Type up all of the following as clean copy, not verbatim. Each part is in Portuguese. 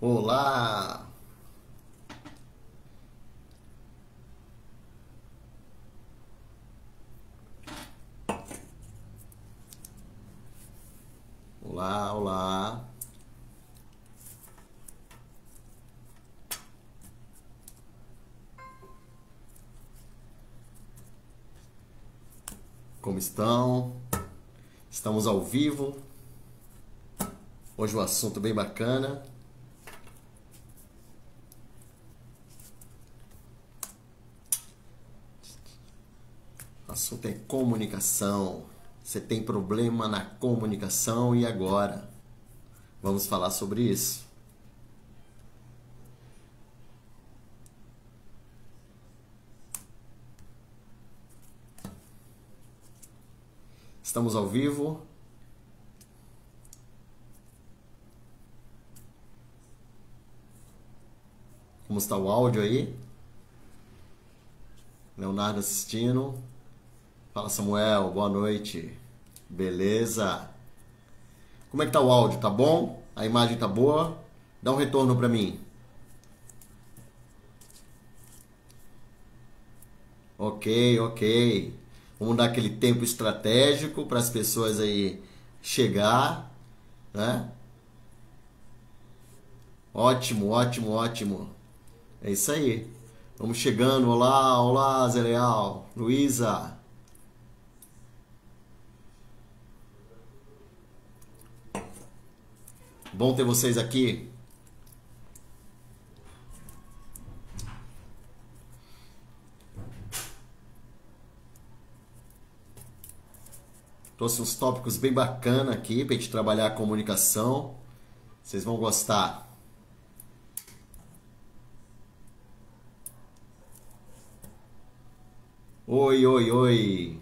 Olá! Olá, olá! Como estão? Estamos ao vivo. Hoje um assunto bem bacana. O assunto é comunicação. Você tem problema na comunicação e agora? Vamos falar sobre isso. Estamos ao vivo. Como está o áudio aí? Leonardo assistindo. Fala, Samuel, boa noite. Beleza? Como é que tá o áudio? Tá bom? A imagem tá boa? Dá um retorno para mim. Ok, ok. Vamos dar aquele tempo estratégico para as pessoas aí chegar, né? Ótimo, ótimo, ótimo. É isso aí. Vamos chegando. Olá, olá, Zé Leal, Luísa. Bom ter vocês aqui. Trouxe uns tópicos bem bacana aqui pra gente trabalhar a comunicação. Vocês vão gostar. Oi, oi, oi.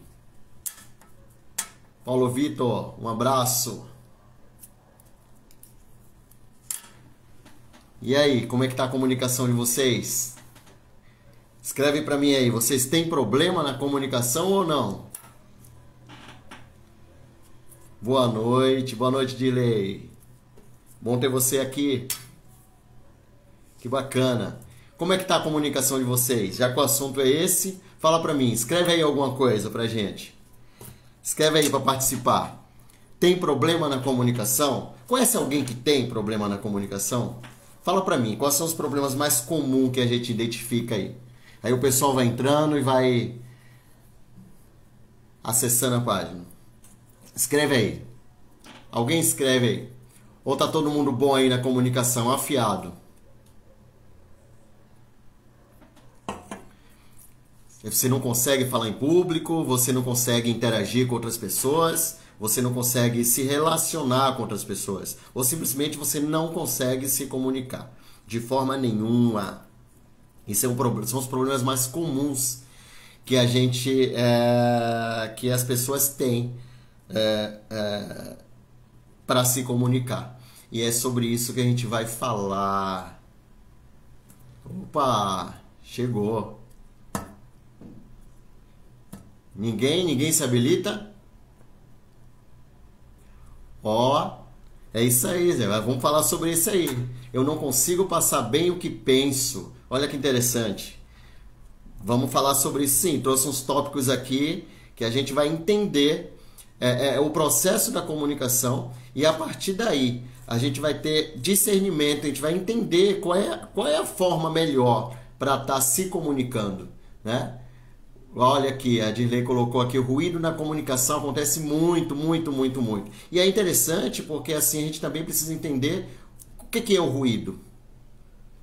Paulo Vitor, um abraço. E aí, como é que tá a comunicação de vocês? Escreve pra mim aí, vocês têm problema na comunicação ou não? Boa noite, Dilei. Bom ter você aqui. Que bacana. Como é que tá a comunicação de vocês? Já que o assunto é esse, fala pra mim, escreve aí alguma coisa pra gente. Escreve aí pra participar. Tem problema na comunicação? Conhece alguém que tem problema na comunicação? Fala pra mim, quais são os problemas mais comuns que a gente identifica aí? Aí o pessoal vai entrando e vai acessando a página. Escreve aí. Alguém escreve aí. Ou tá todo mundo bom aí na comunicação, afiado? Você não consegue falar em público, você não consegue interagir com outras pessoas, você não consegue se relacionar com outras pessoas, ou simplesmente você não consegue se comunicar de forma nenhuma. Isso é são os problemas mais comuns que a gente, que as pessoas têm para se comunicar. E é sobre isso que a gente vai falar. Opa, chegou. Ninguém se habilita? Ó, é isso aí, Zé. Vamos falar sobre isso aí. Eu não consigo passar bem o que penso. Olha que interessante. Vamos falar sobre isso sim. Trouxe uns tópicos aqui que a gente vai entender o processo da comunicação e a partir daí a gente vai ter discernimento, a gente vai entender qual é a forma melhor para estar se comunicando, né? Olha aqui, a Dirley colocou aqui, o ruído na comunicação acontece muito, muito, muito, muito. E é interessante porque assim a gente também precisa entender o que é o ruído,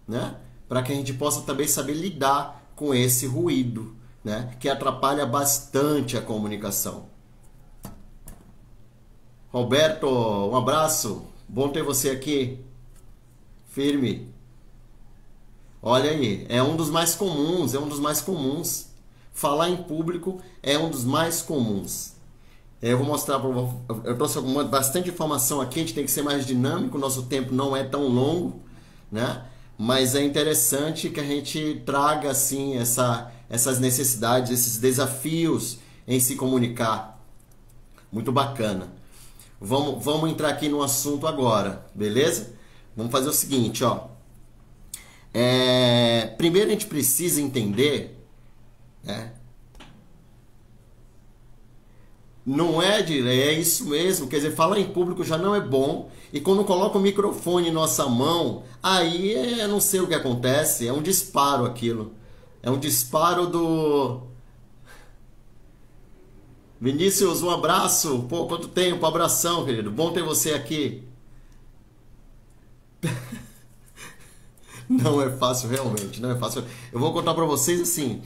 né? Para que a gente possa também saber lidar com esse ruído, né? Que atrapalha bastante a comunicação. Roberto, um abraço. Bom ter você aqui. Firme. Olha aí, é um dos mais comuns, é um dos mais comuns. Falar em público é um dos mais comuns. Eu vou mostrar para eu trouxe bastante informação aqui, a gente tem que ser mais dinâmico, nosso tempo não é tão longo, né? Mas é interessante que a gente traga assim essas necessidades, esses desafios em se comunicar. Muito bacana. Vamos entrar aqui no assunto agora, beleza? Vamos fazer o seguinte, ó. Primeiro a gente precisa entender, né? Não é, é isso mesmo, quer dizer, falar em público já não é bom, e quando coloca o microfone em nossa mão, aí não sei o que acontece, é um disparo aquilo. É um disparo do... Vinícius, um abraço, pô, quanto tempo, abração, querido, bom ter você aqui. Não é fácil, realmente, não é fácil. Eu vou contar pra vocês assim,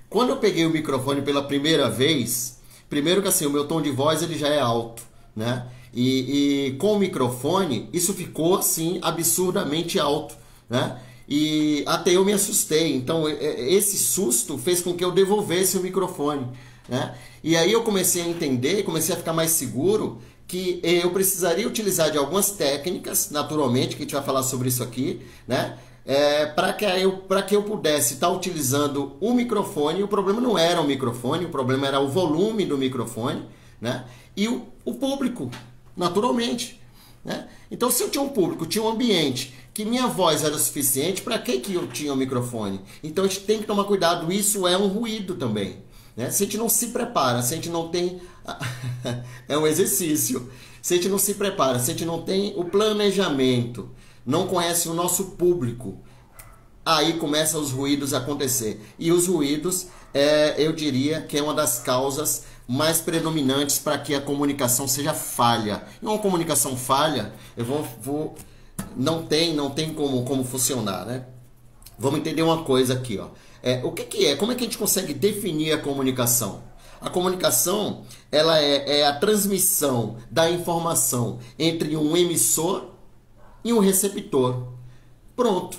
quando eu peguei o microfone pela primeira vez, primeiro que assim, o meu tom de voz ele já é alto, né? E com o microfone, isso ficou assim, absurdamente alto, né? E até eu me assustei, então esse susto fez com que eu devolvesse o microfone, né? E aí eu comecei a entender, comecei a ficar mais seguro que eu precisaria utilizar de algumas técnicas, naturalmente, que a gente vai falar sobre isso aqui, né? Para que eu pudesse estar utilizando o microfone. O problema não era o microfone, o problema era o volume do microfone, né? E o público, naturalmente, né? Então, se eu tinha um público, tinha um ambiente, que minha voz era suficiente, para que eu tinha o microfone? Então, a gente tem que tomar cuidado, isso é um ruído também, né? Se a gente não se prepara, se a gente não tem... é um exercício. Se a gente não se prepara, se a gente não tem o planejamento, não conhece o nosso público, aí começam os ruídos a acontecer. E os ruídos, eu diria que é uma das causas mais predominantes para que a comunicação seja falha. E uma comunicação falha, não tem como funcionar, né? Vamos entender uma coisa aqui, ó. O que é? Como é que a gente consegue definir a comunicação? A comunicação, ela é a transmissão da informação entre um emissor e um receptor. Pronto.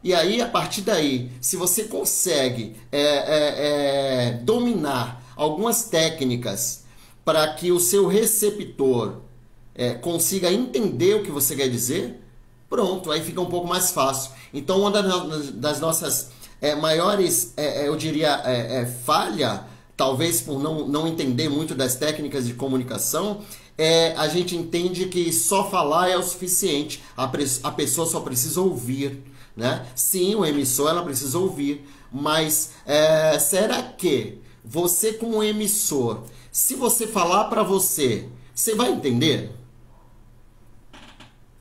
E aí, a partir daí, se você consegue dominar algumas técnicas para que o seu receptor consiga entender o que você quer dizer, pronto, aí fica um pouco mais fácil. Então, uma das nossas maiores, eu diria, falha, talvez por não entender muito das técnicas de comunicação, a gente entende que só falar é o suficiente. A pessoa só precisa ouvir, né? Sim, o emissor ela precisa ouvir, mas será que você como emissor, se você falar para você vai entender?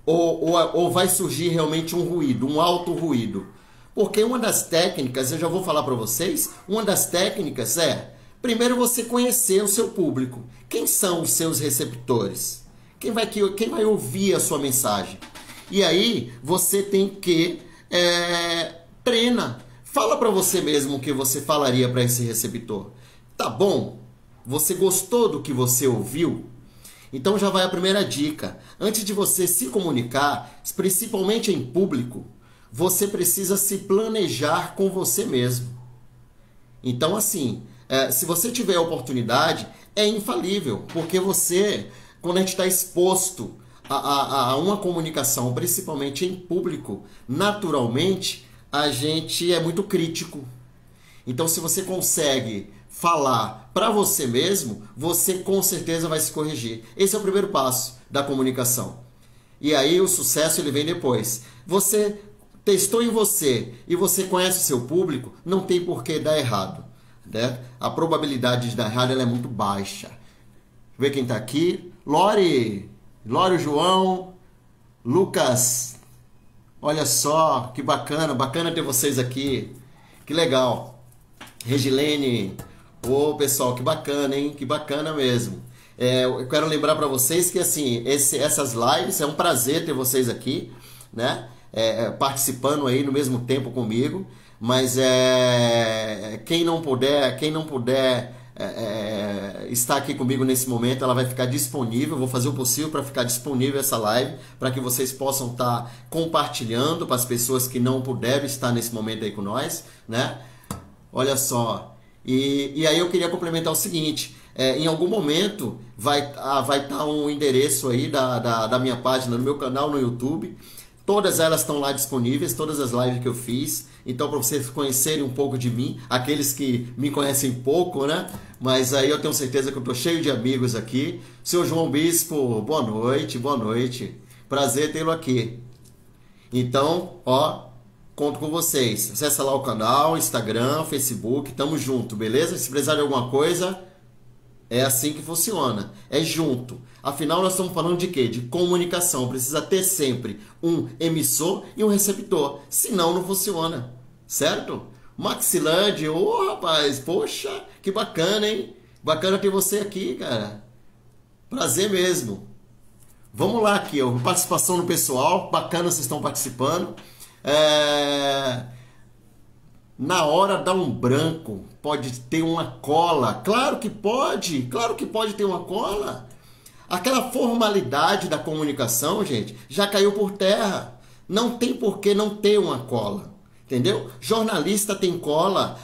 Ou vai surgir realmente um ruído, um alto ruído? Porque uma das técnicas, eu já vou falar para vocês, uma das técnicas primeiro você conhecer o seu público. Quem são os seus receptores? Quem vai ouvir a sua mensagem? E aí você tem que treina. Fala para você mesmo o que você falaria para esse receptor. Tá bom? Você gostou do que você ouviu? Então já vai a primeira dica. Antes de você se comunicar, principalmente em público, você precisa se planejar com você mesmo. Então assim, se você tiver a oportunidade, é infalível, porque você, quando a gente está exposto a uma comunicação, principalmente em público, naturalmente, a gente é muito crítico. Então, se você consegue falar para você mesmo, você com certeza vai se corrigir. Esse é o primeiro passo da comunicação. E aí o sucesso ele vem depois. Você testou em você e você conhece o seu público, não tem por que dar errado, né? A probabilidade de dar errado ela é muito baixa. Deixa eu ver quem está aqui. Lore, João, Lucas. Olha só, que bacana ter vocês aqui. Que legal. Regilene. Ô, pessoal, que bacana, hein? Que bacana mesmo. Eu quero lembrar para vocês que assim, essas lives é um prazer ter vocês aqui, né? Participando aí no mesmo tempo comigo. Mas quem não puder estar aqui comigo nesse momento, ela vai ficar disponível. Eu vou fazer o possível para ficar disponível essa live, para que vocês possam estar compartilhando para as pessoas que não puderam estar nesse momento aí com nós, né? Olha só. E aí eu queria complementar o seguinte: em algum momento vai estar um endereço aí da minha página, no meu canal no YouTube. Todas elas estão lá disponíveis, todas as lives que eu fiz. Então, para vocês conhecerem um pouco de mim, aqueles que me conhecem pouco, né? Mas aí eu tenho certeza que eu estou cheio de amigos aqui. Seu João Bispo, boa noite, boa noite. Prazer tê-lo aqui. Então, ó, conto com vocês. Acessa lá o canal, Instagram, Facebook, tamo junto, beleza? Se precisar de alguma coisa, é assim que funciona. É junto. Afinal, nós estamos falando de quê? De comunicação. Precisa ter sempre um emissor e um receptor. Senão, não funciona. Certo? Maxilândia, ô rapaz, poxa, que bacana, hein? Bacana ter você aqui, cara. Prazer mesmo. Vamos lá aqui, ó. Participação no pessoal. Bacana vocês estão participando. Na hora dá um branco. Pode ter uma cola. Claro que pode. Claro que pode ter uma cola. Aquela formalidade da comunicação, gente, já caiu por terra. Não tem por que não ter uma cola. Entendeu? Jornalista tem cola.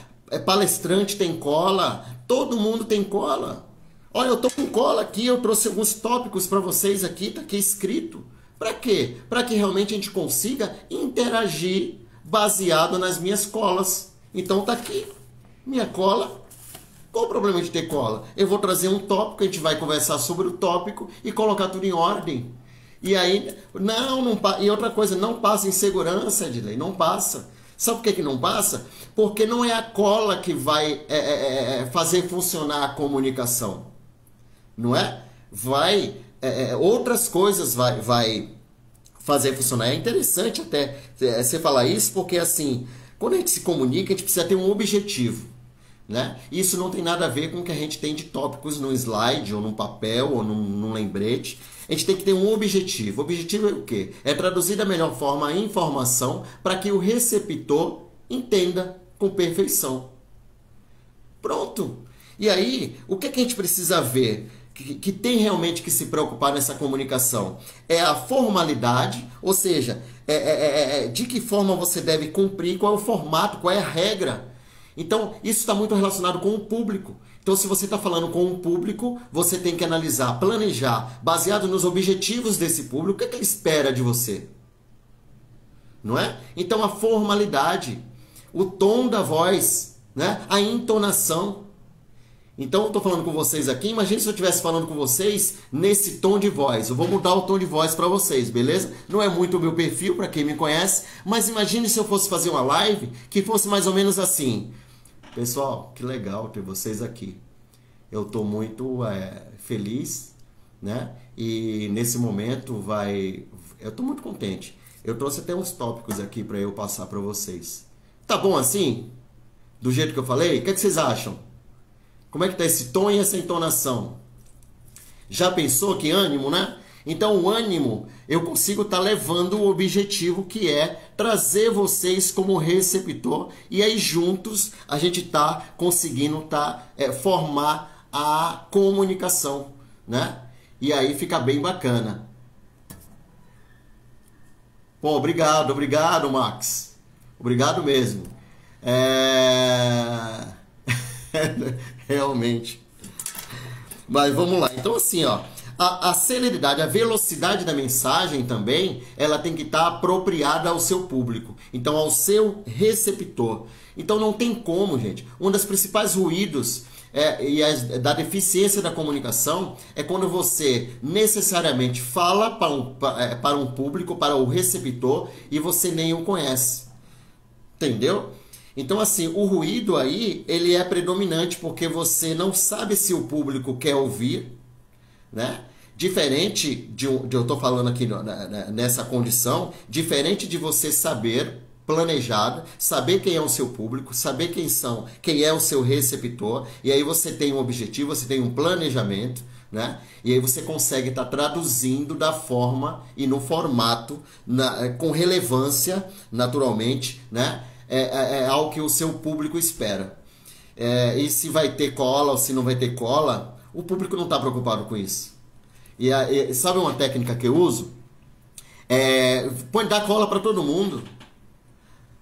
Palestrante tem cola. Todo mundo tem cola. Olha, eu tô com cola aqui, eu trouxe alguns tópicos para vocês aqui, tá aqui escrito. Para quê? Para que realmente a gente consiga interagir baseado nas minhas colas. Então tá aqui, minha cola. Qual o problema de ter cola? Eu vou trazer um tópico, a gente vai conversar sobre o tópico e colocar tudo em ordem. E aí, e outra coisa, não passa em segurança, Edilei, não passa. Sabe por que não passa? Porque não é a cola que vai fazer funcionar a comunicação. Não é? Outras coisas vai fazer funcionar. É interessante até você falar isso, porque assim, quando a gente se comunica, a gente precisa ter um objetivo, né? Isso não tem nada a ver com o que a gente tem de tópicos no slide, ou num papel, ou num lembrete. A gente tem que ter um objetivo. O objetivo é o quê? É traduzir da melhor forma a informação para que o receptor entenda com perfeição. Pronto. E aí, o que a gente precisa ver? Que tem realmente que se preocupar nessa comunicação é a formalidade, ou seja, de que forma você deve cumprir, qual é o formato, qual é a regra. Então, isso está muito relacionado com o público. Então, se você está falando com um público, você tem que analisar, planejar, baseado nos objetivos desse público, o que ele espera de você. Não é? Então, a formalidade, o tom da voz, né? A entonação. Então, eu estou falando com vocês aqui, imagine se eu estivesse falando com vocês nesse tom de voz. Eu vou mudar o tom de voz para vocês, beleza? Não é muito o meu perfil, para quem me conhece, mas imagine se eu fosse fazer uma live que fosse mais ou menos assim. Pessoal, que legal ter vocês aqui. Eu estou muito feliz, né? E nesse momento eu estou muito contente. Eu trouxe até uns tópicos aqui para eu passar para vocês. Tá bom assim? Do jeito que eu falei? O que vocês acham? Como é que tá esse tom e essa entonação? Já pensou que ânimo, né? Então o ânimo, eu consigo estar levando o objetivo que é trazer vocês como receptor e aí juntos a gente tá conseguindo formar a comunicação, né? E aí fica bem bacana. Pô, obrigado, Max. Obrigado mesmo. Realmente. Mas vamos lá. Então assim, ó, a celeridade, a velocidade da mensagem também, ela tem que estar apropriada ao seu público. Então, ao seu receptor. Então não tem como, gente. Um dos principais ruídos da deficiência da comunicação é quando você necessariamente fala para um público, para o receptor, e você nem o conhece. Entendeu? Então, assim, o ruído aí, ele é predominante porque você não sabe se o público quer ouvir, né? Diferente eu estou falando aqui nessa condição, diferente de você saber, planejado, saber quem é o seu público, saber quem é o seu receptor, e aí você tem um objetivo, você tem um planejamento, né? E aí você consegue estar traduzindo da forma e no formato, com relevância, naturalmente, né? Ao que o seu público espera. E se vai ter cola ou se não vai ter cola, o público não está preocupado com isso. E sabe uma técnica que eu uso? Põe dar cola para todo mundo.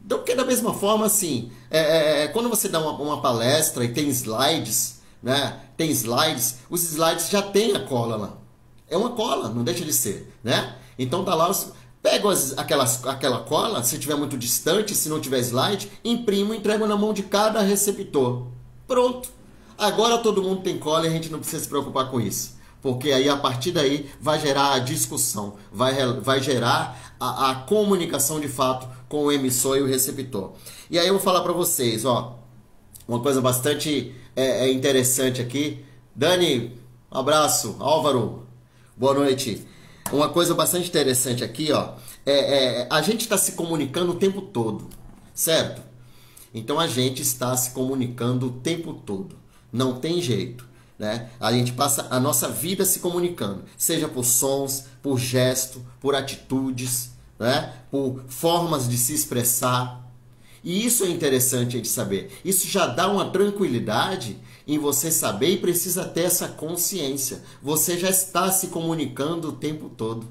Porque da mesma forma, assim, quando você dá uma palestra e tem slides, né? Tem slides, os slides já tem a cola lá. É uma cola, não deixa de ser, né? Então tá lá, pego aquela cola, se estiver muito distante, se não tiver slide, imprimo e entrego na mão de cada receptor. Pronto. Agora todo mundo tem cola e a gente não precisa se preocupar com isso. Porque aí a partir daí vai gerar a discussão, vai gerar a comunicação de fato com o emissor e o receptor. E aí eu vou falar para vocês, ó, uma coisa bastante interessante aqui. Dani, um abraço. Álvaro, boa noite. Uma coisa bastante interessante aqui, ó, a gente está se comunicando o tempo todo, certo? Então a gente está se comunicando o tempo todo, não tem jeito, né? A gente passa a nossa vida se comunicando, seja por sons, por gesto, por atitudes, né? Por formas de se expressar. E isso é interessante a gente saber. Isso já dá uma tranquilidade em você saber e precisa ter essa consciência. Você já está se comunicando o tempo todo.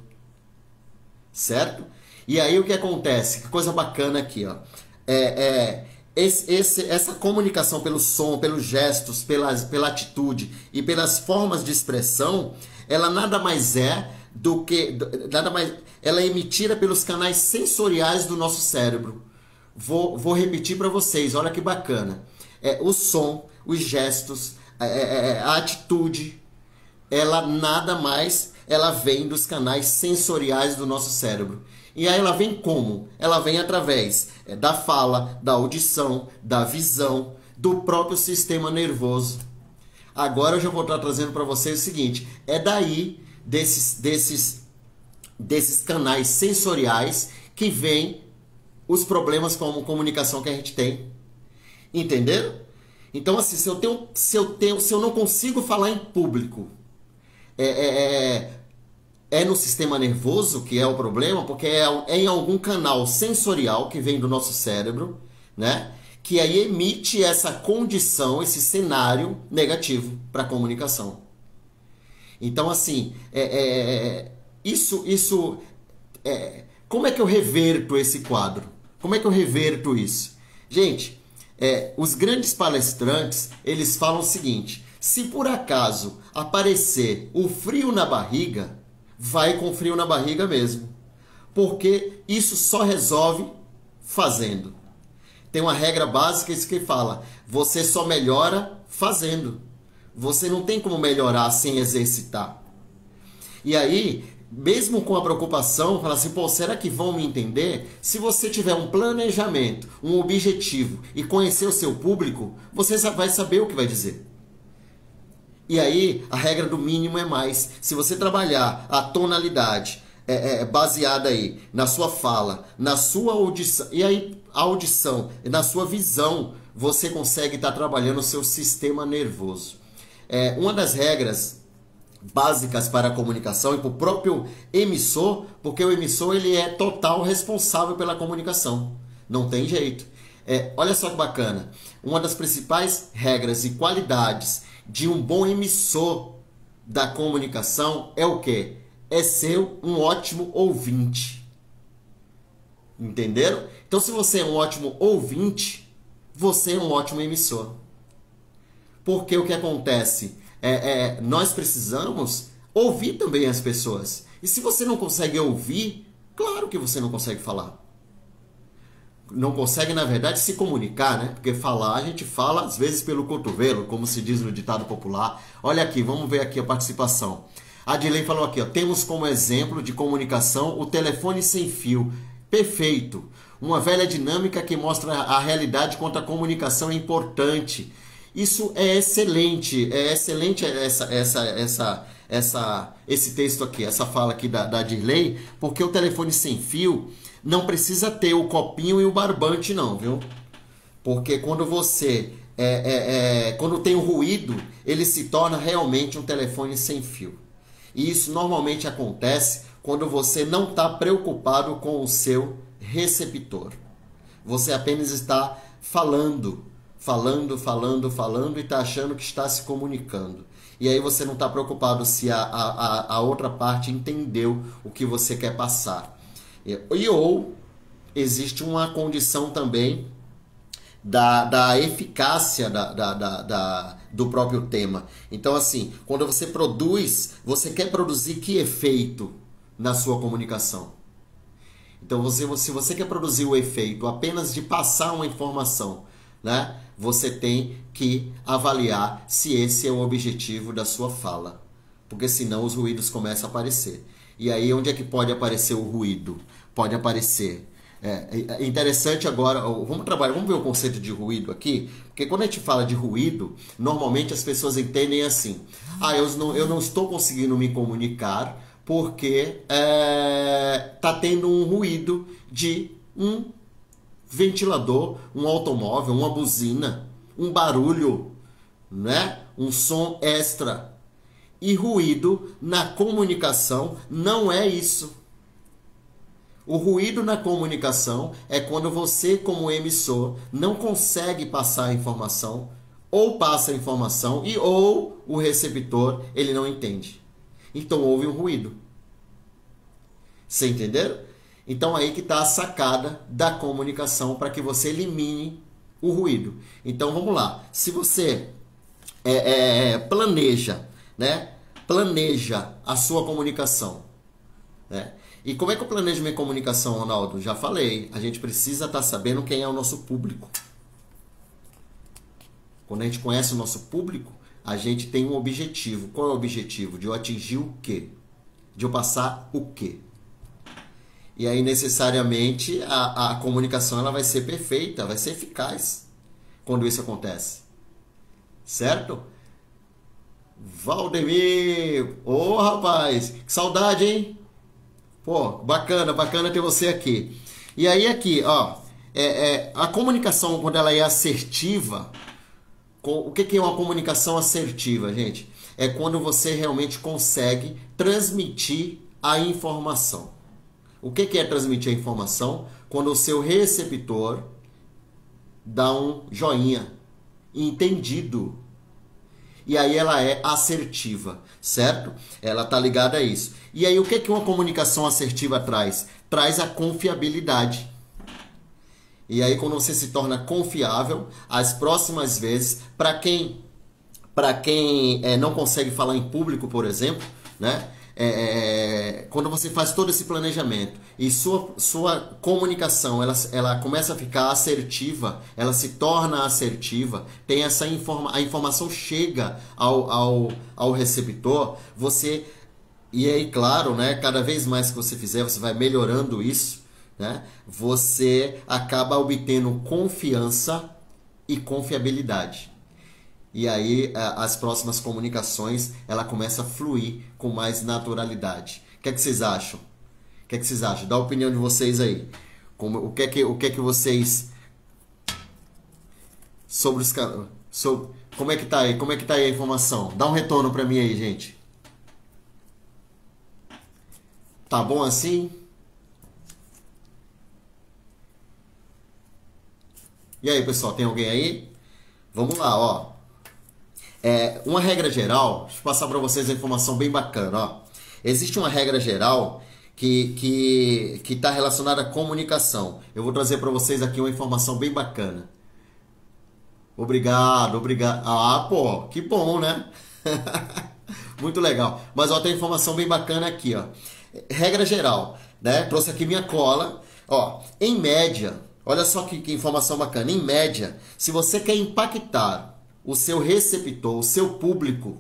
Certo? E aí o que acontece? Que coisa bacana aqui, ó. Essa comunicação pelo som, pelos gestos, pela atitude e pelas formas de expressão, ela nada mais é do que... ela é emitida pelos canais sensoriais do nosso cérebro. Vou repetir para vocês, olha que bacana. O som, os gestos, a atitude, ela nada mais, ela vem dos canais sensoriais do nosso cérebro. E aí ela vem como? Ela vem através da fala, da audição, da visão, do próprio sistema nervoso. Agora eu já vou estar trazendo para vocês o seguinte, daí desses canais sensoriais que vem os problemas com a comunicação que a gente tem. Entenderam? Então, assim, se eu não consigo falar em público, no sistema nervoso que é o problema, porque é em algum canal sensorial que vem do nosso cérebro, né? Que aí emite essa condição, esse cenário negativo para a comunicação. Então, assim, como é que eu reverto esse quadro? Como é que eu reverto isso? Gente, os grandes palestrantes, eles falam o seguinte, se por acaso aparecer o frio na barriga, vai com frio na barriga mesmo. Porque isso só resolve fazendo. Tem uma regra básica que fala, você só melhora fazendo. Você não tem como melhorar sem exercitar. E aí, mesmo com a preocupação, fala assim, pô, será que vão me entender? Se você tiver um planejamento, um objetivo e conhecer o seu público, você vai saber o que vai dizer. E aí, a regra do mínimo é mais. Se você trabalhar a tonalidade baseada aí na sua fala, na sua audição, e aí a audição, na sua visão, você consegue estar trabalhando o seu sistema nervoso. Uma das regras básicas para a comunicação e para o próprio emissor, porque o emissor ele é total responsável pela comunicação. Não tem jeito. Olha só que bacana. Uma das principais regras e qualidades de um bom emissor da comunicação é o quê? É ser um ótimo ouvinte. Entenderam? Então, se você é um ótimo ouvinte, você é um ótimo emissor. Porque o que acontece? Nós precisamos ouvir também as pessoas. E se você não consegue ouvir, claro que você não consegue falar. Não consegue, na verdade, se comunicar, né? Porque falar, a gente fala às vezes pelo cotovelo, como se diz no ditado popular. Olha aqui, vamos ver aqui a participação. A Adilei falou aqui, ó, temos como exemplo de comunicação o telefone sem fio. Perfeito. Uma velha dinâmica que mostra a realidade quanto a comunicação é importante. Isso é excelente esse texto aqui, essa fala aqui da Adilei, porque o telefone sem fio não precisa ter o copinho e o barbante não, viu? Porque quando você quando tem o ruído, ele se torna realmente um telefone sem fio. E isso normalmente acontece quando você não está preocupado com o seu receptor. Você apenas está falando e está achando que está se comunicando. E aí você não está preocupado se a outra parte entendeu o que você quer passar. Ou existe uma condição também da eficácia do próprio tema. Então, assim, quando você produz, você quer produzir que efeito na sua comunicação? Então, se você quer produzir o efeito apenas de passar uma informação, né? Você tem que avaliar se esse é o objetivo da sua fala, porque senão os ruídos começam a aparecer. E aí onde é que pode aparecer o ruído? Pode aparecer. É interessante agora, vamos ver o conceito de ruído aqui, porque quando a gente fala de ruído, normalmente as pessoas entendem assim: eu não estou conseguindo me comunicar porque tá tendo um ruído de um ventilador, um automóvel, uma buzina, um barulho, né? Um som extra. E ruído na comunicação não é isso. O ruído na comunicação é quando você, como emissor, não consegue passar a informação, ou passa a informação, ou o receptor ele não entende. Então houve um ruído. Você entenderam? Então aí que está a sacada da comunicação para que você elimine o ruído. Então vamos lá. Se você planeja, né? Planeja a sua comunicação, né? E como é que eu planejo minha comunicação, Ronaldo? Já falei, a gente precisa estar sabendo quem é o nosso público. Quando a gente conhece o nosso público, a gente tem um objetivo. Qual é o objetivo? De eu atingir o quê? De eu passar o quê? E aí, necessariamente, a comunicação ela vai ser perfeita, vai ser eficaz quando isso acontece. Certo? Valdemir! Ô, rapaz! Que saudade, hein? Pô, bacana ter você aqui. E aí aqui, ó, a comunicação quando ela é assertiva, o que é uma comunicação assertiva, gente? É quando você realmente consegue transmitir a informação. O que é transmitir a informação? Quando o seu receptor dá um joinha, entendido. E aí ela é assertiva, certo? Ela tá ligada a isso. E aí o que uma comunicação assertiva traz? Traz a confiabilidade. E aí quando você se torna confiável, as próximas vezes, para quem não consegue falar em público, por exemplo, né? Quando você faz todo esse planejamento e sua comunicação ela começa a ficar assertiva, ela se torna assertiva, tem essa a informação chega ao receptor, e aí claro, né, cada vez mais que você fizer, você vai melhorando isso, né, você acaba obtendo confiança e confiabilidade. E aí as próximas comunicações ela começa a fluir com mais naturalidade. O que é que vocês acham? O que é que vocês acham? Dá a opinião de vocês aí. O que é que vocês sobre os como é que tá aí? Como é que tá aí a informação? Dá um retorno para mim aí, gente. Tá bom assim? E aí, pessoal, tem alguém aí? Vamos lá, ó. Uma regra geral, deixa eu passar para vocês a informação bem bacana. Ó. Existe uma regra geral que está relacionada à comunicação. Eu vou trazer para vocês aqui uma informação bem bacana. Obrigado. Ah, pô, que bom, né? Muito legal. Mas ó, tem informação bem bacana aqui, ó. Regra geral, né? Trouxe aqui minha cola. Ó, em média, olha só que informação bacana. Em média, se você quer impactar o seu receptor, o seu público,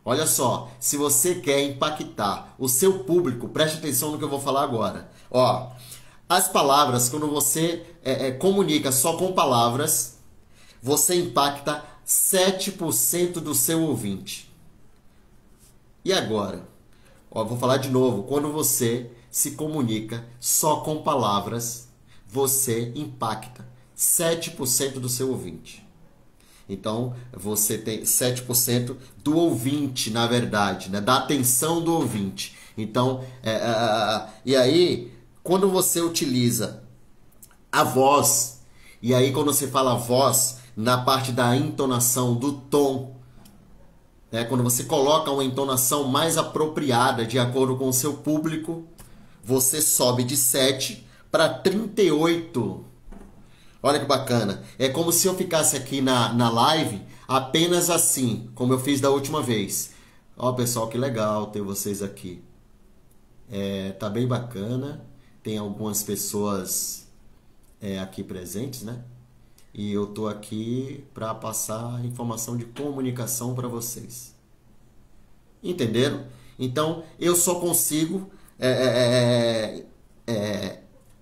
olha só, se você quer impactar o seu público, preste atenção no que eu vou falar agora. Ó, as palavras, quando você comunica só com palavras, você impacta 7% do seu ouvinte. E agora? Ó, vou falar de novo. Quando você se comunica só com palavras, você impacta 7% do seu ouvinte. Então, você tem 7% do ouvinte, na verdade, né? Da atenção do ouvinte. Então, e aí, quando você utiliza a voz, e aí quando você fala voz, na parte da entonação, do tom, né? Quando você coloca uma entonação mais apropriada, de acordo com o seu público, você sobe de 7 para 38. Olha que bacana. É como se eu ficasse aqui na live apenas assim, como eu fiz da última vez. Ó, pessoal, que legal ter vocês aqui. Tá bem bacana. Tem algumas pessoas aqui presentes, né? E eu tô aqui para passar informação de comunicação para vocês. Entenderam? Então, eu só consigo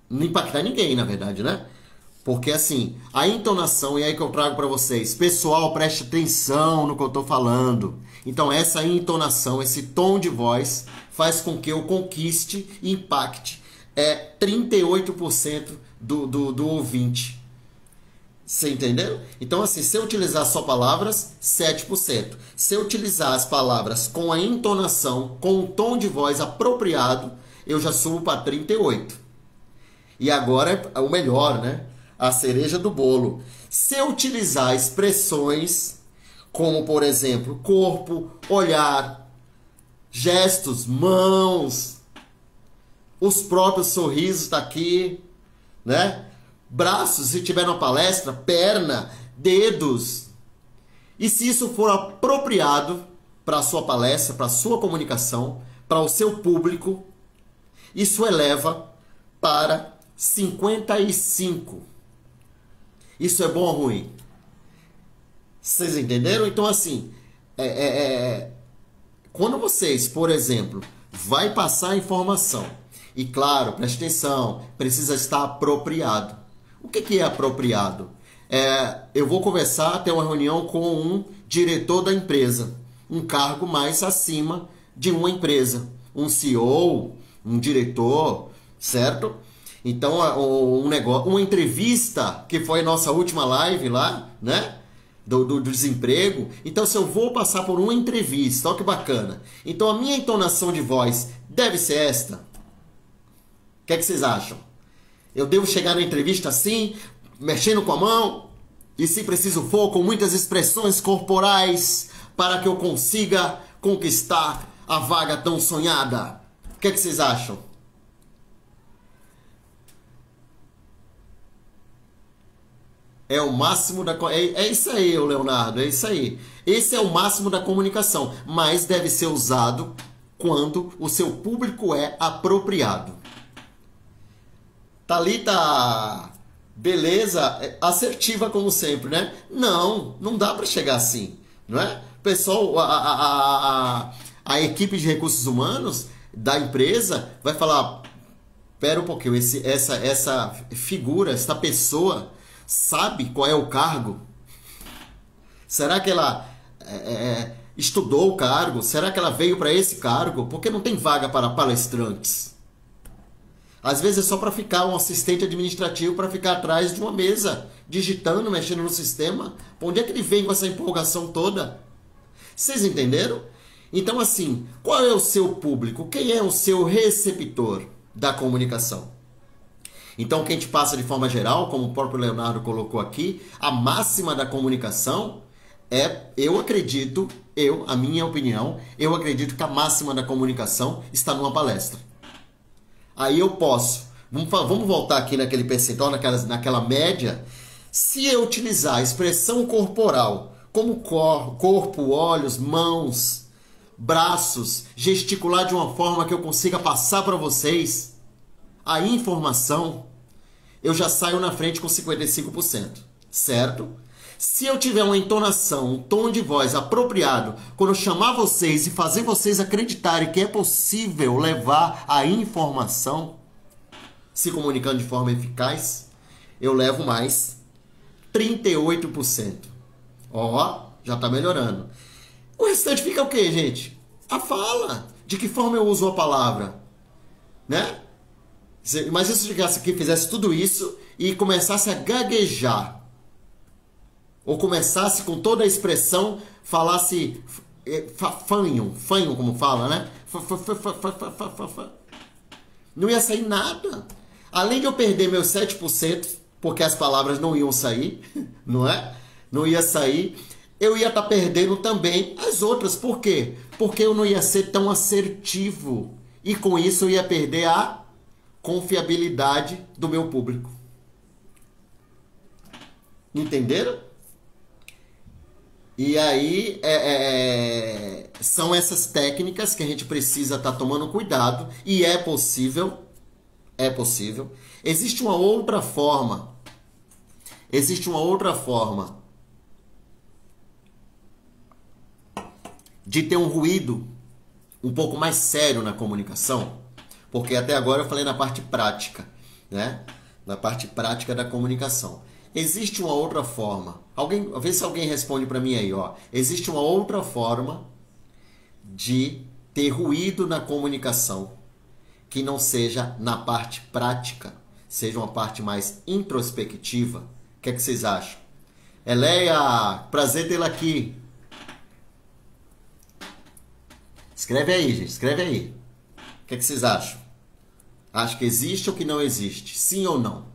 não impactar ninguém, na verdade, né? Porque assim, a entonação, e aí que eu trago para vocês, pessoal, preste atenção no que eu tô falando. Então, essa entonação, esse tom de voz, faz com que eu conquiste e impacte 38% do ouvinte. Você entendeu? Então, assim, se eu utilizar só palavras, 7%. Se eu utilizar as palavras com a entonação, com o tom de voz apropriado, eu já subo para 38%. E agora é o melhor, né? A cereja do bolo. Se eu utilizar expressões como, por exemplo, corpo, olhar, gestos, mãos, os próprios sorrisos daqui, né? Braços, se tiver na palestra, perna, dedos. E se isso for apropriado para a sua palestra, para a sua comunicação, para o seu público, isso eleva para 55. Isso é bom ou ruim? Vocês entenderam? Então, assim, quando vocês, por exemplo, vai passar a informação, e claro, preste atenção, precisa estar apropriado. O que é apropriado? Eu vou conversar, ter uma reunião com um diretor da empresa, um cargo mais acima de uma empresa, um CEO, um diretor, certo? Então, uma entrevista, que foi a nossa última live lá, né? Do desemprego. Então, se eu vou passar por uma entrevista, olha que bacana. Então, a minha entonação de voz deve ser esta. O que é que vocês acham? Eu devo chegar na entrevista assim, mexendo com a mão, e se preciso for, com muitas expressões corporais, para que eu consiga conquistar a vaga tão sonhada. O que é que vocês acham? É o máximo da... É isso aí, Leonardo, é isso aí. Esse é o máximo da comunicação, mas deve ser usado quando o seu público é apropriado. Tá, beleza, assertiva como sempre, né? Não dá para chegar assim, não é? Pessoal, a equipe de recursos humanos da empresa vai falar, pera um pouquinho, essa figura, essa pessoa sabe qual é o cargo? Será que ela estudou o cargo? Será que ela veio para esse cargo? Porque não tem vaga para palestrantes. Às vezes é só para ficar um assistente administrativo, para ficar atrás de uma mesa, digitando, mexendo no sistema. Onde é que ele vem com essa empolgação toda? Vocês entenderam? Então, assim, qual é o seu público? Quem é o seu receptor da comunicação? Então, que a gente passa de forma geral, como o próprio Leonardo colocou aqui, a máxima da comunicação a minha opinião, eu acredito que a máxima da comunicação está numa palestra. Aí eu posso, vamos voltar aqui naquele percentual, naquela média, se eu utilizar a expressão corporal, como corpo, olhos, mãos, braços, gesticular de uma forma que eu consiga passar para vocês a informação, eu já saio na frente com 55%, certo? Se eu tiver uma entonação, um tom de voz apropriado, quando eu chamar vocês e fazer vocês acreditarem que é possível levar a informação, se comunicando de forma eficaz, eu levo mais 38%. Ó, já está melhorando. O restante fica o quê, gente? A fala. De que forma eu uso a palavra? Né? Mas se eu chegasse aqui, fizesse tudo isso e começasse a gaguejar, ou começasse com toda a expressão, falasse fanho, como fala, né? Não ia sair nada. Além de eu perder meus 7%, porque as palavras não iam sair, não é? Não ia sair. Eu ia estar perdendo também as outras. Por quê? Porque eu não ia ser tão assertivo. E com isso eu ia perder a confiabilidade do meu público. Entenderam? E aí são essas técnicas que a gente precisa estar tomando cuidado. E é possível. Existe uma outra forma. De ter um ruído um pouco mais sério na comunicação, porque até agora eu falei na parte prática, né? Na parte prática da comunicação. Existe uma outra forma. Vê se alguém responde para mim aí, ó. Existe uma outra forma de ter ruído na comunicação que não seja na parte prática, seja uma parte mais introspectiva. O que é que vocês acham? Eleia, prazer tê-la aqui. Escreve aí, gente, escreve aí. O que é que vocês acham? Acho que existe ou que não existe? Sim ou não?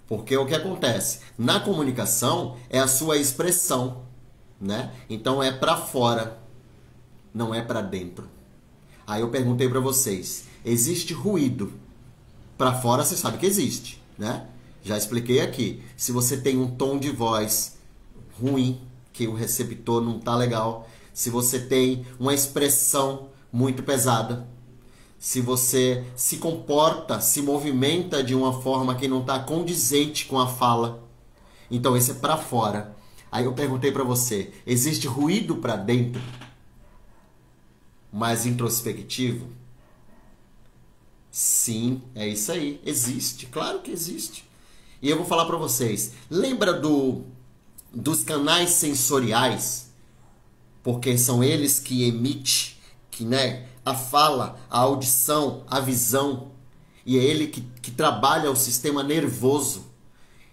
Porque o que acontece? Na comunicação é a sua expressão, né? Então é para fora, não é para dentro. Aí eu perguntei para vocês, existe ruído? Para fora você sabe que existe, né? Já expliquei aqui. Se você tem um tom de voz ruim, que o receptor não tá legal, se você tem uma expressão muito pesada, se você se comporta, se movimenta de uma forma que não está condizente com a fala, então esse é para fora. Aí eu perguntei para você, existe ruído para dentro, mais introspectivo? Sim, é isso aí, existe, claro que existe. E eu vou falar para vocês, lembra dos canais sensoriais? Porque são eles que emitem, que, né, a fala, a audição, a visão. E é ele que trabalha o sistema nervoso.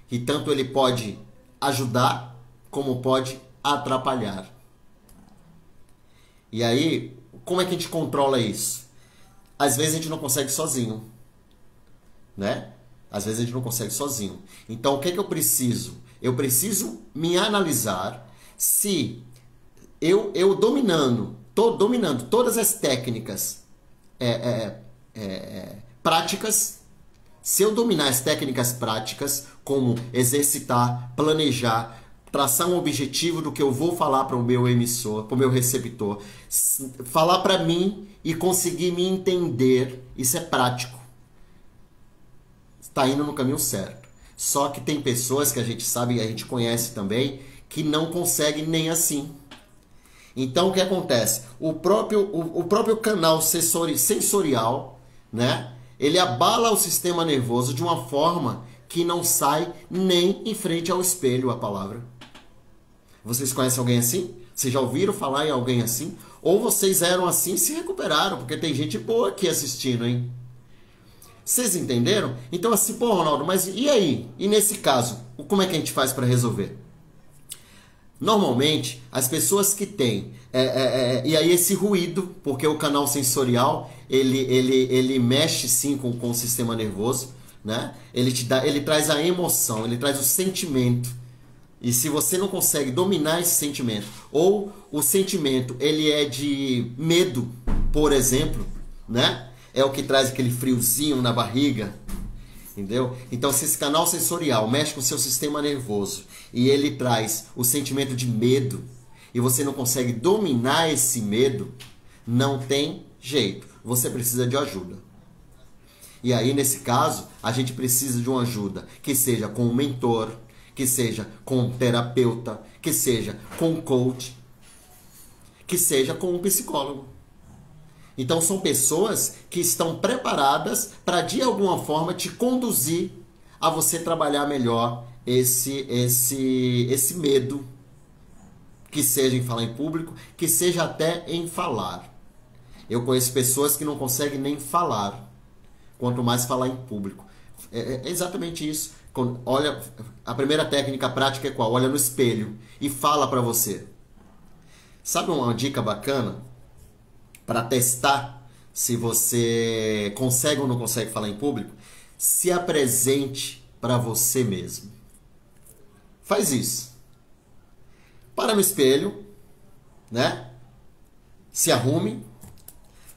E tanto ele pode ajudar, como pode atrapalhar. E aí, como é que a gente controla isso? Às vezes a gente não consegue sozinho, né? Às vezes a gente não consegue sozinho. Então, o que é que eu preciso? Eu preciso me analisar se eu dominando todas as técnicas práticas, se eu dominar as técnicas práticas, como exercitar, planejar, traçar um objetivo do que eu vou falar para o meu emissor, para o meu receptor, falar para mim e conseguir me entender, isso é prático. Está indo no caminho certo. Só que tem pessoas que a gente sabe e a gente conhece também que não conseguem nem assim. Então o que acontece? O próprio canal sensorial, né? Ele abala o sistema nervoso de uma forma que não sai nem em frente ao espelho a palavra. Vocês conhecem alguém assim? Vocês já ouviram falar em alguém assim? Ou vocês eram assim e se recuperaram? Porque tem gente boa aqui assistindo, hein? Vocês entenderam? Então assim, pô, Ronaldo, mas e aí? E nesse caso, como é que a gente faz para resolver? Normalmente, as pessoas que têm... e aí esse ruído, porque o canal sensorial, ele mexe sim com o sistema nervoso, né? Ele traz a emoção, ele traz o sentimento. E se você não consegue dominar esse sentimento, ou o sentimento ele é de medo, por exemplo, né? É o que traz aquele friozinho na barriga, entendeu? Então, se esse canal sensorial mexe com o seu sistema nervoso e ele traz o sentimento de medo e você não consegue dominar esse medo, não tem jeito. Você precisa de ajuda. E aí, nesse caso, a gente precisa de uma ajuda que seja com um mentor, que seja com um terapeuta, que seja com um coach, que seja com um psicólogo. Então são pessoas que estão preparadas para de alguma forma te conduzir a você trabalhar melhor esse medo, que seja em falar em público, que seja até em falar. Eu conheço pessoas que não conseguem nem falar, quanto mais falar em público. É exatamente isso. Olha, a primeira técnica prática é qual? Olha no espelho e fala para você. Sabe uma dica bacana para testar se você consegue ou não consegue falar em público? Se apresente para você mesmo. Faz isso. Para no espelho, né? Se arrume,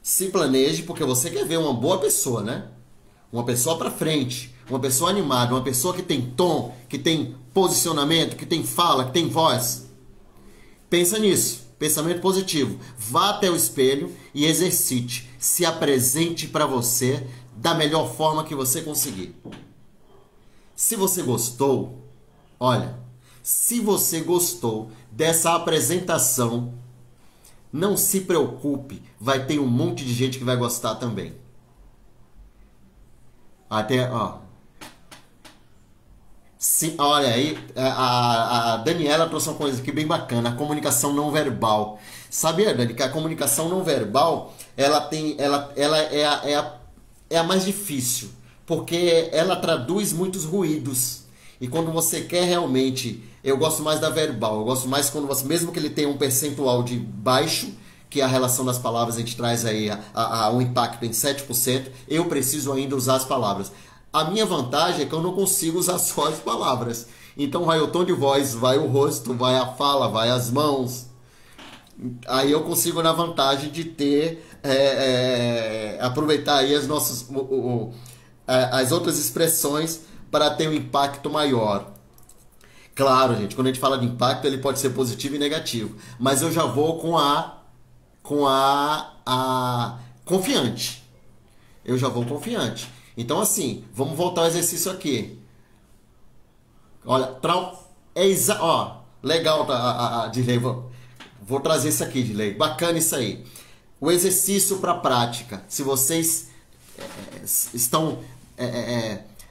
se planeje, porque você quer ver uma boa pessoa, né? Uma pessoa para frente, uma pessoa animada, uma pessoa que tem tom, que tem posicionamento, que tem fala, que tem voz. Pensa nisso. Pensamento positivo. Vá até o espelho e exercite. Se apresente para você da melhor forma que você conseguir. Se você gostou, olha, Se você gostou dessa apresentação, não se preocupe, vai ter um monte de gente que vai gostar também. Até, ó. Sim, olha aí, a Daniela trouxe uma coisa aqui bem bacana, a comunicação não verbal. Sabia, Dani, que a comunicação não verbal, ela é a mais difícil, porque ela traduz muitos ruídos. E quando você quer realmente, eu gosto mais da verbal, eu gosto mais quando você, mesmo que ele tenha um percentual de baixo, que a relação das palavras a gente traz aí um impacto em 7%, eu preciso ainda usar as palavras. A minha vantagem é que eu não consigo usar só as palavras. Então vai o tom de voz, vai o rosto, vai a fala, vai as mãos. Aí eu consigo na vantagem de ter, aproveitar aí as outras expressões para ter um impacto maior. Claro, gente, quando a gente fala de impacto, ele pode ser positivo e negativo. Mas eu já vou com a confiante. Eu já vou confiante. Então, assim, vamos voltar ao exercício aqui. Olha, legal, Dilei. Vou trazer isso aqui, Dilei. Bacana isso aí. O exercício para prática. Se vocês estão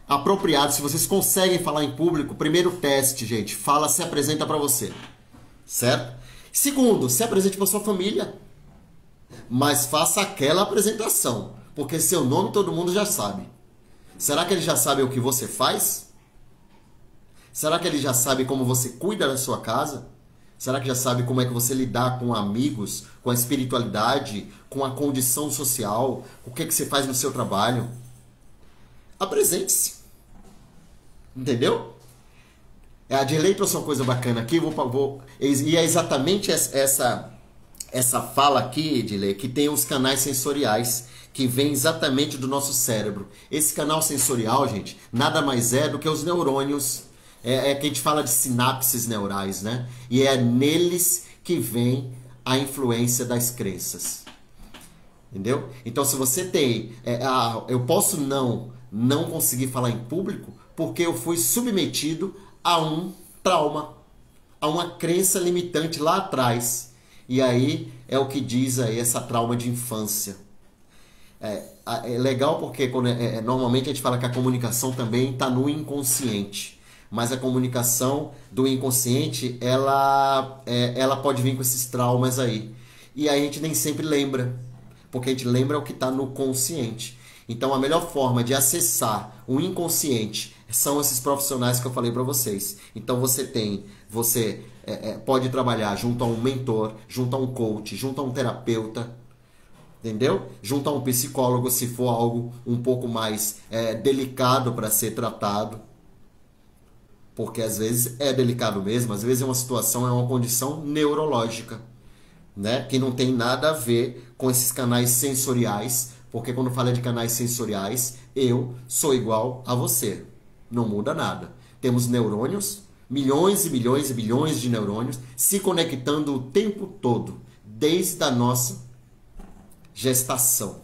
apropriados, se vocês conseguem falar em público, primeiro teste, gente. Se apresenta para você. Certo? Segundo, se apresente para sua família. Mas faça aquela apresentação. Porque seu nome todo mundo já sabe. Será que ele já sabe o que você faz? Será que ele já sabe como você cuida da sua casa? Será que já sabe como é que você lidar com amigos, com a espiritualidade, com a condição social? O que é que você faz no seu trabalho? Apresente-se. Entendeu? A Dirley trouxe uma coisa bacana aqui. E é exatamente essa fala aqui, Dirley, que tem os canais sensoriais, que vem exatamente do nosso cérebro. Esse canal sensorial, gente, nada mais é do que os neurônios, que a gente fala de sinapses neurais, né? E é neles que vem a influência das crenças. Entendeu? Então, se você tem... eu posso não conseguir falar em público porque eu fui submetido a um trauma, a uma crença limitante lá atrás. E aí é o que diz aí essa trauma de infância. É legal porque normalmente a gente fala que a comunicação também está no inconsciente. Mas a comunicação do inconsciente, ela pode vir com esses traumas aí. E aí a gente nem sempre lembra. Porque a gente lembra o que está no consciente. Então a melhor forma de acessar o inconsciente são esses profissionais que eu falei para vocês. Então você pode trabalhar junto a um mentor, junto a um coach, junto a um terapeuta. Entendeu? Junto a um psicólogo, se for algo um pouco mais delicado para ser tratado. Porque às vezes é delicado mesmo, às vezes é uma condição neurológica, né? Que não tem nada a ver com esses canais sensoriais, porque quando fala de canais sensoriais, eu sou igual a você. Não muda nada. Temos neurônios, milhões e milhões e bilhões de neurônios, se conectando o tempo todo, desde a nossa gestação.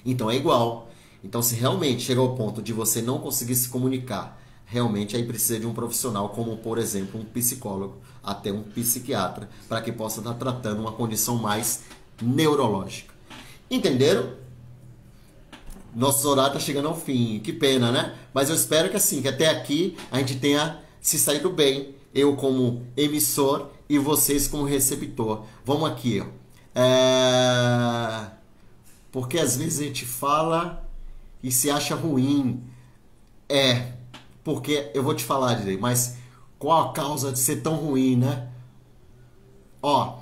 Então é igual. Então se realmente chega ao ponto de você não conseguir se comunicar, realmente aí precisa de um profissional como, por exemplo, um psicólogo, até um psiquiatra, para que possa estar tratando uma condição mais neurológica. Entenderam? Nosso horário está chegando ao fim. Que pena, né? Mas eu espero que assim, que até aqui a gente tenha se saído bem. Eu como emissor e vocês como receptor. Vamos aqui, ó. Porque às vezes a gente fala e se acha ruim. Porque eu vou te falar, Direi, mas qual a causa de ser tão ruim, né? Ó,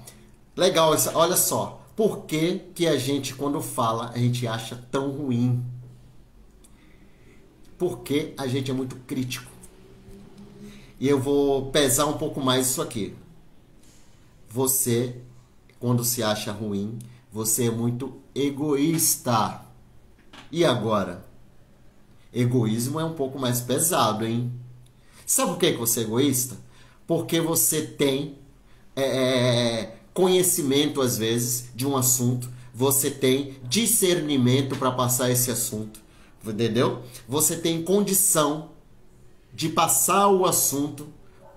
legal, olha só. Por que a gente, quando fala, a gente acha tão ruim? Porque a gente é muito crítico. E eu vou pesar um pouco mais isso aqui. Você, quando se acha ruim, você é muito egoísta. E agora? Egoísmo é um pouco mais pesado, hein? Sabe por que você é egoísta? Porque você tem conhecimento, às vezes, de um assunto. Você tem discernimento para passar esse assunto. Entendeu? Você tem condição de passar o assunto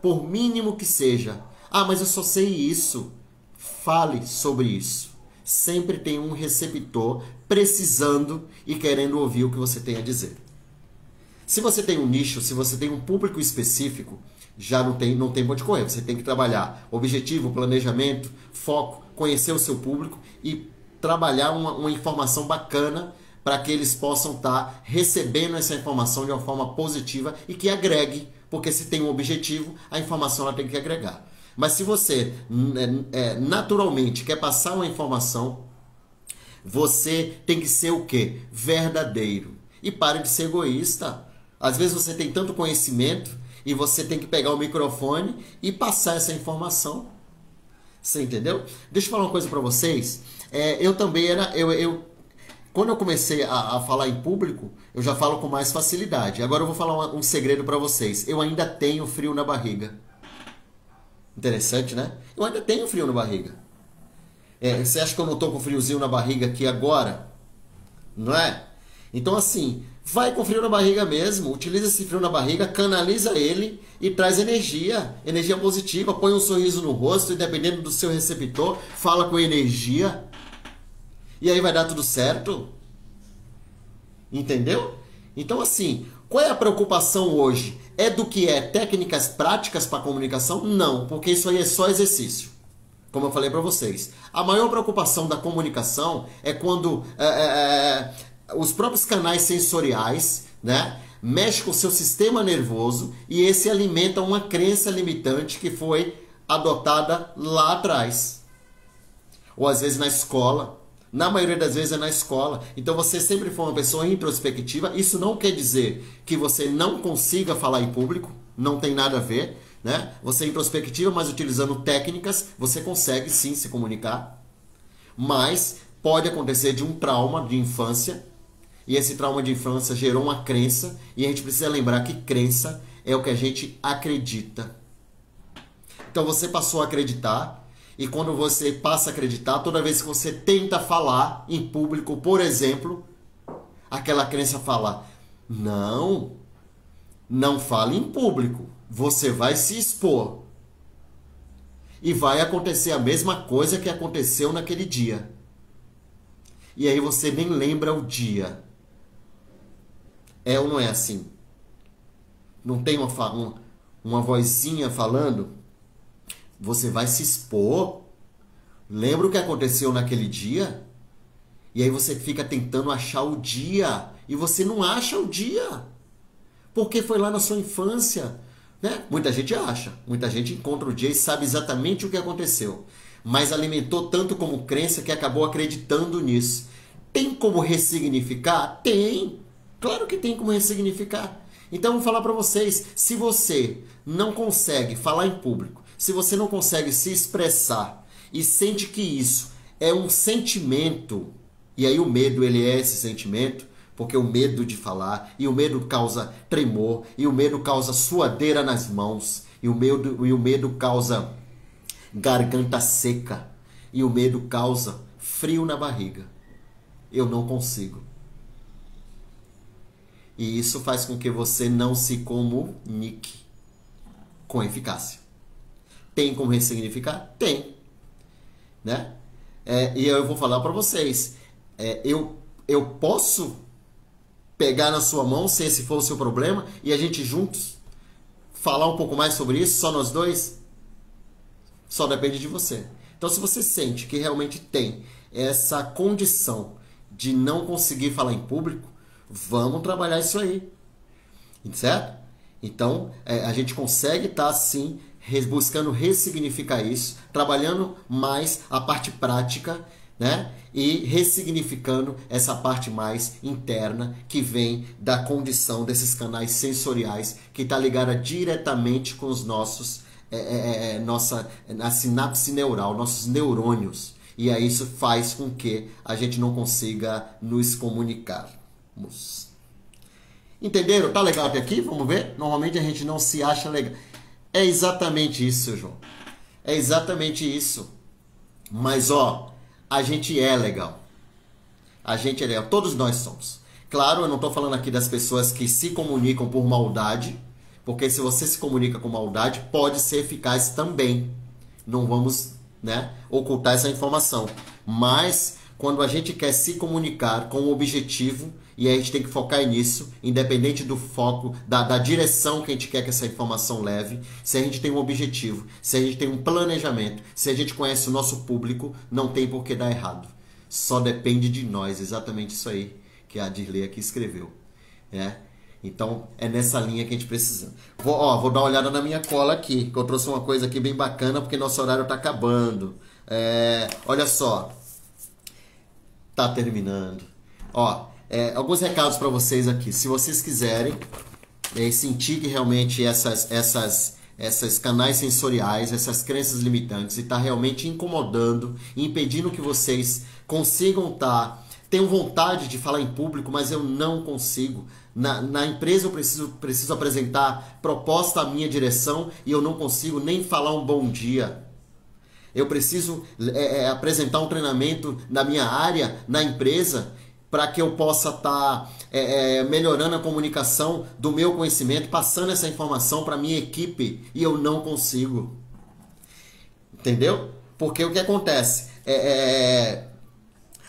por mínimo que seja. Ah, mas eu só sei isso. Fale sobre isso. Sempre tem um receptor precisando e querendo ouvir o que você tem a dizer. Se você tem um nicho, se você tem um público específico, já não tem pra onde correr. Você tem que trabalhar objetivo, planejamento, foco, conhecer o seu público e trabalhar uma informação bacana para que eles possam estar recebendo essa informação de uma forma positiva e que agregue, porque se tem um objetivo, a informação ela tem que agregar. Mas se você naturalmente quer passar uma informação, você tem que ser o quê? Verdadeiro. E pare de ser egoísta. Às vezes você tem tanto conhecimento e você tem que pegar o microfone e passar essa informação. Você entendeu? Deixa eu falar uma coisa para vocês. Eu também era... Quando eu comecei a falar em público, eu já falo com mais facilidade. Agora eu vou falar um segredo para vocês. Eu ainda tenho frio na barriga. Interessante, né? Eu ainda tenho frio na barriga. Você acha que eu não tô com friozinho na barriga aqui agora? Não é? Então assim, vai com frio na barriga mesmo. Utiliza esse frio na barriga, canaliza ele e traz energia. Energia positiva, põe um sorriso no rosto e dependendo do seu receptor, fala com energia. E aí vai dar tudo certo. Entendeu? Então assim, qual é a preocupação hoje? É do que é técnicas práticas para comunicação? Não, porque isso aí é só exercício. Como eu falei para vocês. A maior preocupação da comunicação é quando os próprios canais sensoriais, né, mexem com o seu sistema nervoso e esse alimenta uma crença limitante que foi adotada lá atrás. Ou às vezes na escola. Na maioria das vezes é na escola. Então você sempre foi uma pessoa introspectiva. Isso não quer dizer que você não consiga falar em público. Não tem nada a ver, né? Você é introspectiva, mas utilizando técnicas, você consegue sim se comunicar. Mas pode acontecer de um trauma de infância. E esse trauma de infância gerou uma crença. E a gente precisa lembrar que crença é o que a gente acredita. Então você passou a acreditar. E quando você passa a acreditar, toda vez que você tenta falar em público, por exemplo, aquela crença fala: não fale em público, você vai se expor. E vai acontecer a mesma coisa que aconteceu naquele dia. E aí você nem lembra o dia. É ou não é assim? Não tem uma vozinha falando? Você vai se expor. Lembra o que aconteceu naquele dia? E aí você fica tentando achar o dia. E você não acha o dia. Porque foi lá na sua infância. Né? Muita gente acha. Muita gente encontra o dia e sabe exatamente o que aconteceu. Mas alimentou tanto como crença que acabou acreditando nisso. Tem como ressignificar? Tem. Claro que tem como ressignificar. Então eu vou falar para vocês. Se você não consegue falar em público, se você não consegue se expressar e sente que isso é um sentimento, e aí o medo ele é esse sentimento, porque o medo de falar, e o medo causa tremor, e o medo causa suadeira nas mãos, e o medo causa garganta seca, e o medo causa frio na barriga. Eu não consigo. E isso faz com que você não se comunique com eficácia. Tem como ressignificar? Tem. Né? E eu vou falar para vocês. Eu posso pegar na sua mão, se esse for o seu problema, e a gente juntos falar um pouco mais sobre isso, só nós dois? Só depende de você. Então, se você sente que realmente tem essa condição de não conseguir falar em público, vamos trabalhar isso aí. Certo? Então, a gente consegue estar, sim, buscando ressignificar isso, trabalhando mais a parte prática, né? E ressignificando essa parte mais interna que vem da condição desses canais sensoriais que está ligada diretamente com os nossos a sinapse neural, nossos neurônios. E aí isso faz com que a gente não consiga nos comunicarmos. Entenderam? Tá legal até aqui? Vamos ver? Normalmente a gente não se acha legal. É exatamente isso, João. É exatamente isso. Mas, a gente é legal. A gente é legal. Todos nós somos. Claro, eu não estou falando aqui das pessoas que se comunicam por maldade, Porque se você se comunica com maldade, pode ser eficaz também. Não vamos, né, ocultar essa informação. Mas quando a gente quer se comunicar com um objetivo, e a gente tem que focar nisso, independente do foco, da direção que a gente quer que essa informação leve, se a gente tem um objetivo, se a gente tem um planejamento, se a gente conhece o nosso público, não tem por que dar errado. Só depende de nós, exatamente isso aí que a Dirley aqui escreveu. Então é nessa linha que a gente precisa. Vou dar uma olhada na minha cola aqui, que eu trouxe uma coisa aqui bem bacana, porque nosso horário está acabando. Olha só, tá terminando. Alguns recados para vocês aqui. Se vocês quiserem sentir que realmente essas canais sensoriais, essas crenças limitantes, e tá realmente incomodando, impedindo que vocês consigam tenham vontade de falar em público, mas eu não consigo. Na empresa eu preciso apresentar proposta à minha direção e eu não consigo nem falar um bom dia. Eu preciso apresentar um treinamento na minha área, na empresa, para que eu possa estar melhorando a comunicação do meu conhecimento, passando essa informação para a minha equipe, e eu não consigo. Entendeu? Porque o que acontece?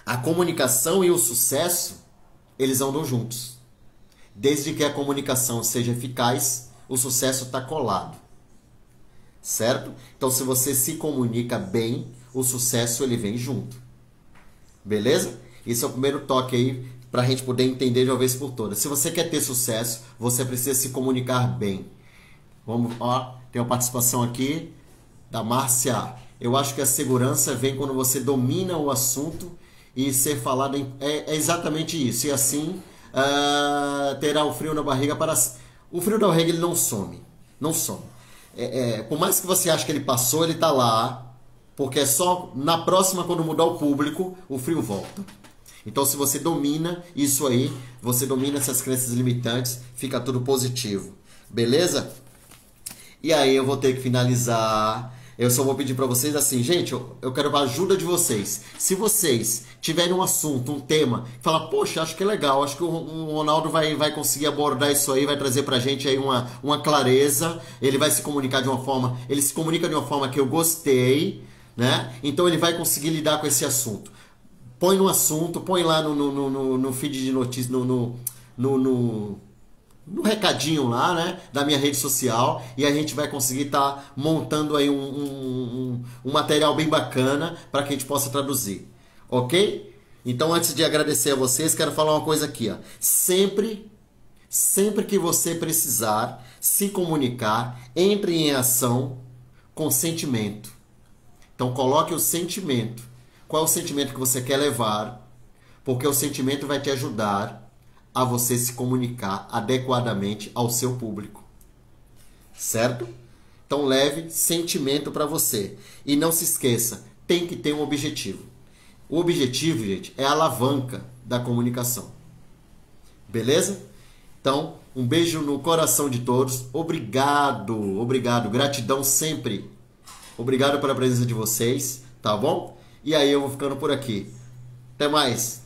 A comunicação e o sucesso, eles andam juntos. Desde que a comunicação seja eficaz, o sucesso está colado. Certo? Então, se você se comunica bem, o sucesso ele vem junto. Beleza? Esse é o primeiro toque aí para a gente poder entender de uma vez por todas. Se você quer ter sucesso, você precisa se comunicar bem. Vamos, tem uma participação aqui da Márcia. Eu acho que a segurança vem quando você domina o assunto e ser falado é exatamente isso. E assim terá o frio na barriga para... O frio da barriga ele não some. Não some. Por mais que você ache que ele passou, ele está lá. Porque é só na próxima, quando mudar o público, o frio volta. Então, se você domina isso aí, você domina essas crenças limitantes, fica tudo positivo. Beleza? E aí eu vou ter que finalizar. Eu só vou pedir para vocês assim, gente, eu quero a ajuda de vocês. Se vocês tiverem um assunto, um tema, falar, poxa, acho que é legal, acho que o Ronaldo vai conseguir abordar isso aí, vai trazer pra gente aí uma clareza, ele vai se comunicar de uma forma, ele se comunica de uma forma que eu gostei, né? Então ele vai conseguir lidar com esse assunto. Põe no assunto, põe lá no feed de notícias, no recadinho lá, né, da minha rede social, e a gente vai conseguir estar montando aí um material bem bacana para que a gente possa traduzir, ok? Então, antes de agradecer a vocês, quero falar uma coisa aqui, sempre que você precisar se comunicar, entre em ação com sentimento. Então, coloque o sentimento. Qual é o sentimento que você quer levar? Porque o sentimento vai te ajudar a você se comunicar adequadamente ao seu público. Certo? Então leve sentimento para você. E não se esqueça, tem que ter um objetivo. O objetivo, gente, é a alavanca da comunicação. Beleza? Então, um beijo no coração de todos. Obrigado, obrigado. Gratidão sempre. Obrigado pela presença de vocês, tá bom? E aí eu vou ficando por aqui. Até mais.